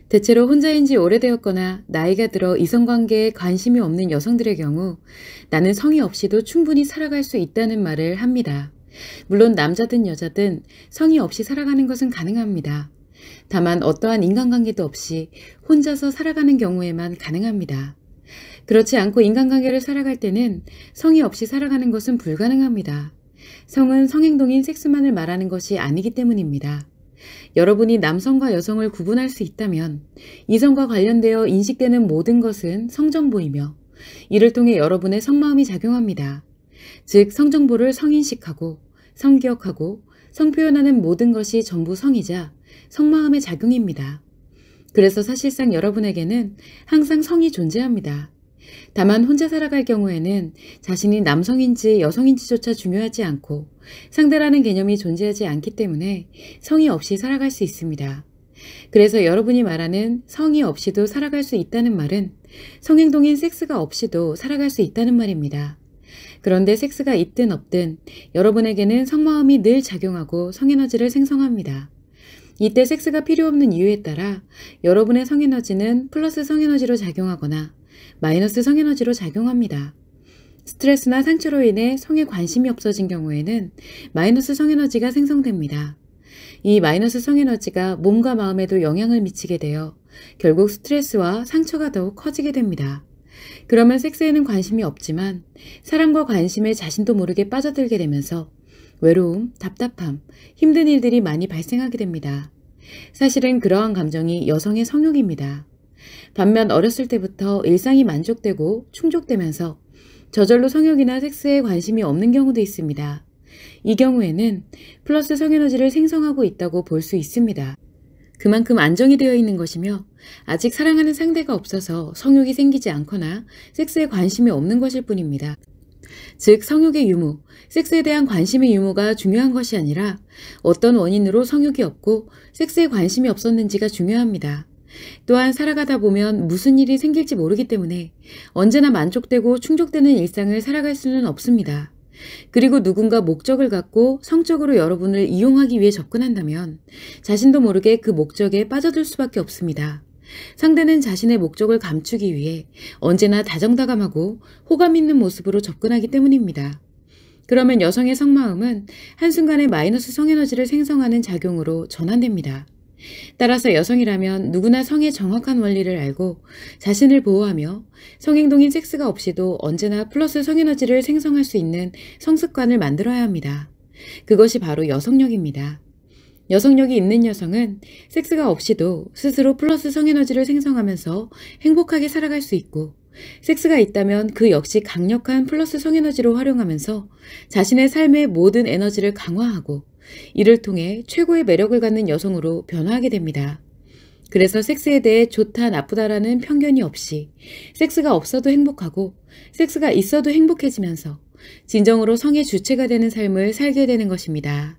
대체로 혼자인 지 오래되었거나 나이가 들어 이성관계에 관심이 없는 여성들의 경우 나는 성의 없이도 충분히 살아갈 수 있다는 말을 합니다. 물론 남자든 여자든 성의 없이 살아가는 것은 가능합니다. 다만 어떠한 인간관계도 없이 혼자서 살아가는 경우에만 가능합니다. 그렇지 않고 인간관계를 살아갈 때는 성의 없이 살아가는 것은 불가능합니다. 성은 성행동인 섹스만을 말하는 것이 아니기 때문입니다. 여러분이 남성과 여성을 구분할 수 있다면 이성과 관련되어 인식되는 모든 것은 성정보이며 이를 통해 여러분의 성마음이 작용합니다. 즉 성정보를 성인식하고 성기억하고 성표현하는 모든 것이 전부 성이자 성마음의 작용입니다. 그래서 사실상 여러분에게는 항상 성이 존재합니다. 다만 혼자 살아갈 경우에는 자신이 남성인지 여성인지조차 중요하지 않고 상대라는 개념이 존재하지 않기 때문에 성의 없이 살아갈 수 있습니다. 그래서 여러분이 말하는 성의 없이도 살아갈 수 있다는 말은 성행동인 섹스가 없이도 살아갈 수 있다는 말입니다. 그런데 섹스가 있든 없든 여러분에게는 성마음이 늘 작용하고 성에너지를 생성합니다. 이때 섹스가 필요 없는 이유에 따라 여러분의 성에너지는 플러스 성에너지로 작용하거나 마이너스 성에너지로 작용합니다. 스트레스나 상처로 인해 성에 관심이 없어진 경우에는 마이너스 성에너지가 생성됩니다. 이 마이너스 성에너지가 몸과 마음에도 영향을 미치게 되어 결국 스트레스와 상처가 더욱 커지게 됩니다. 그러면 섹스에는 관심이 없지만 사랑과 관심에 자신도 모르게 빠져들게 되면서 외로움, 답답함, 힘든 일들이 많이 발생하게 됩니다. 사실은 그러한 감정이 여성의 성욕입니다. 반면 어렸을 때부터 일상이 만족되고 충족되면서 저절로 성욕이나 섹스에 관심이 없는 경우도 있습니다. 이 경우에는 플러스 성에너지를 생성하고 있다고 볼 수 있습니다. 그만큼 안정이 되어 있는 것이며 아직 사랑하는 상대가 없어서 성욕이 생기지 않거나 섹스에 관심이 없는 것일 뿐입니다. 즉 성욕의 유무, 섹스에 대한 관심의 유무가 중요한 것이 아니라 어떤 원인으로 성욕이 없고 섹스에 관심이 없었는지가 중요합니다. 또한 살아가다 보면 무슨 일이 생길지 모르기 때문에 언제나 만족되고 충족되는 일상을 살아갈 수는 없습니다. 그리고 누군가 목적을 갖고 성적으로 여러분을 이용하기 위해 접근한다면 자신도 모르게 그 목적에 빠져들 수밖에 없습니다. 상대는 자신의 목적을 감추기 위해 언제나 다정다감하고 호감 있는 모습으로 접근하기 때문입니다. 그러면 여성의 성마음은 한순간에 마이너스 성에너지를 생성하는 작용으로 전환됩니다. 따라서 여성이라면 누구나 성의 정확한 원리를 알고 자신을 보호하며 성행동인 섹스가 없이도 언제나 플러스 성에너지를 생성할 수 있는 성습관을 만들어야 합니다. 그것이 바로 여성력입니다. 여성력이 있는 여성은 섹스가 없이도 스스로 플러스 성에너지를 생성하면서 행복하게 살아갈 수 있고 섹스가 있다면 그 역시 강력한 플러스 성에너지로 활용하면서 자신의 삶의 모든 에너지를 강화하고 이를 통해 최고의 매력을 갖는 여성으로 변화하게 됩니다. 그래서 섹스에 대해 좋다 나쁘다라는 편견이 없이 섹스가 없어도 행복하고 섹스가 있어도 행복해지면서 진정으로 성의 주체가 되는 삶을 살게 되는 것입니다.